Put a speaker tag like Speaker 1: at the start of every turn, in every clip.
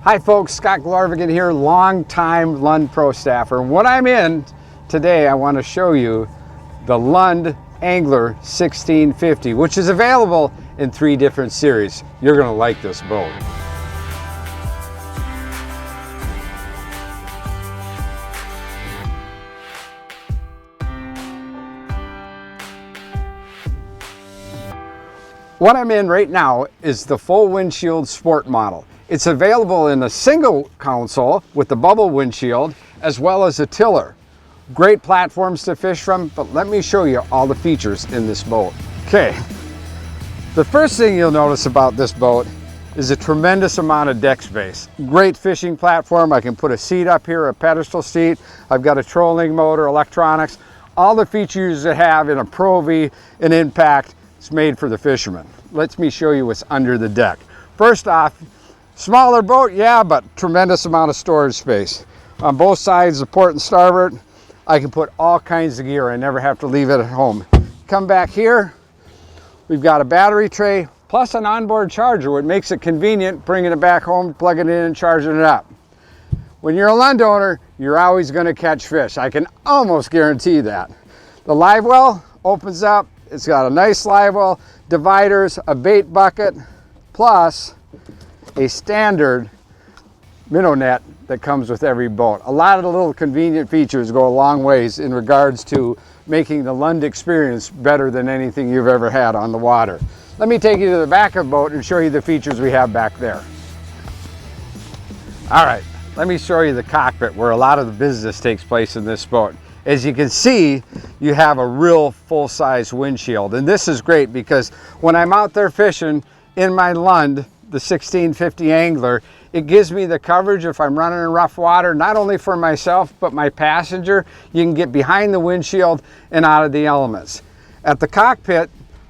Speaker 1: Hi folks, Scott Glorvigen here, long-time Lund Pro staffer. What I'm in today, I want to show you the Lund Angler 1650, which is available in 3 different series. You're going to like this boat. What I'm in right now is the full windshield sport model. It's available in a single console with the bubble windshield as well as a tiller. Great platforms to fish from, but let me show you all the features in this boat. Okay, the first thing you'll notice about this boat is a tremendous amount of deck space. Great fishing platform. I can put a seat up here, a pedestal seat. I've got a trolling motor, electronics, all the features that have in a Pro V, an impact. It's made for the fisherman. Let me show you what's under the deck. First off, smaller boat, yeah, but tremendous amount of storage space. On both sides, the port and starboard, I can put all kinds of gear. I never have to leave it at home. Come back here, we've got a battery tray plus an onboard charger, which makes it convenient bringing it back home, plugging it in and charging it up. When you're a Lund owner, you're always going to catch fish. I can almost guarantee that. The live well opens up. It's got a nice live well, dividers, a bait bucket, plus a standard minnow net that comes with every boat. A lot of the little convenient features go a long ways in regards to making the Lund experience better than anything you've ever had on the water. Let me take you to the back of the boat and show you the features we have back there. All right, let me show you the cockpit where a lot of the business takes place in this boat. As you can see, you have a real full-size windshield, and this is great because when I'm out there fishing in my Lund, the 1650 Angler, it gives me the coverage if I'm running in rough water, not only for myself, but my passenger. You can get behind the windshield and out of the elements. At the cockpit,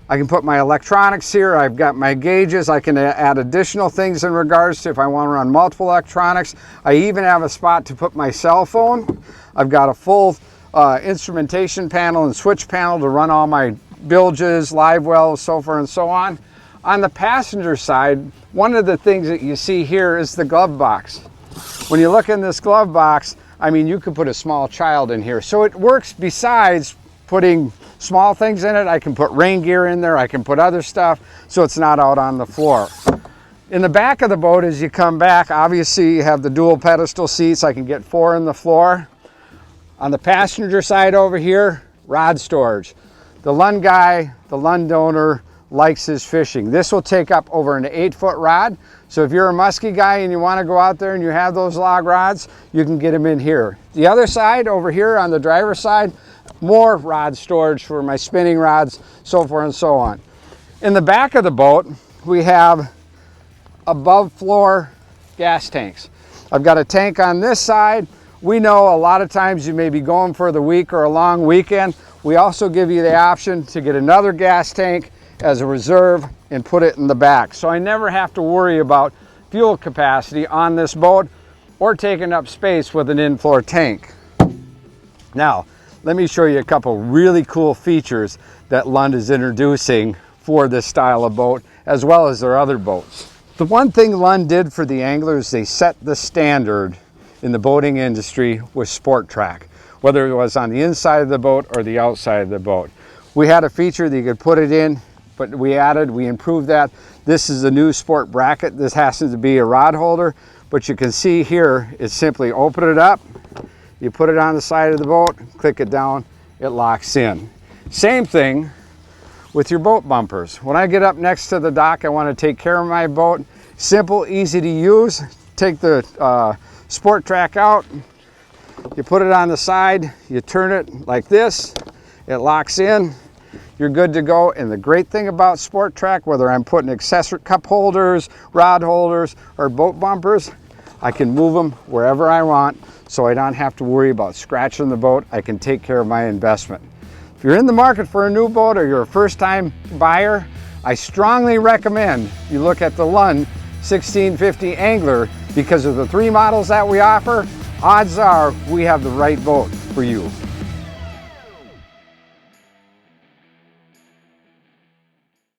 Speaker 1: I can put my electronics here. I've got my gauges. I can add additional things in regards to if I want to run multiple electronics. I even have a spot to put my cell phone. I've got a full instrumentation panel and switch panel to run all my bilges, live wells, so forth and so on. On the passenger side, one of the things that you see here is the glove box. When you look in this glove box, I mean, you could put a small child in here. So it works besides putting small things in it. I can put rain gear in there. I can put other stuff so it's not out on the floor. In the back of the boat, as you come back, obviously you have the dual pedestal seats. I can get 4 in the floor. On the passenger side over here, rod storage. The Lund guy, the Lund owner, likes his fishing. This will take up over an 8-foot rod. So if you're a musky guy and you want to go out there and you have those log rods, you can get them in here. The other side over here on the driver's side, more rod storage for my spinning rods, so forth and so on. In the back of the boat, we have above floor gas tanks. I've got a tank on this side. We know a lot of times you may be going for the week or a long weekend. We also give you the option to get another gas tank as a reserve and put it in the back. So I never have to worry about fuel capacity on this boat or taking up space with an in-floor tank. Now, let me show you a couple really cool features that Lund is introducing for this style of boat, as well as their other boats. The one thing Lund did for the anglers, they set the standard in the boating industry with Sport Track, whether it was on the inside of the boat or the outside of the boat. We had a feature that you could put it in, but we improved that. This is the new sport bracket. This happens to be a rod holder, but you can see here, it's simply open it up, you put it on the side of the boat, click it down, it locks in. Same thing with your boat bumpers. When I get up next to the dock, I want to take care of my boat. Simple, easy to use. Take the Sport Track out, you put it on the side, you turn it like this, it locks in, you're good to go. And the great thing about Sport Track, whether I'm putting accessory cup holders, rod holders, or boat bumpers, I can move them wherever I want, so I don't have to worry about scratching the boat. I can take care of my investment. If you're in the market for a new boat or you're a first-time buyer, I strongly recommend you look at the Lund 1650 Angler, because of the 3 models that we offer. Odds are we have the right boat for you.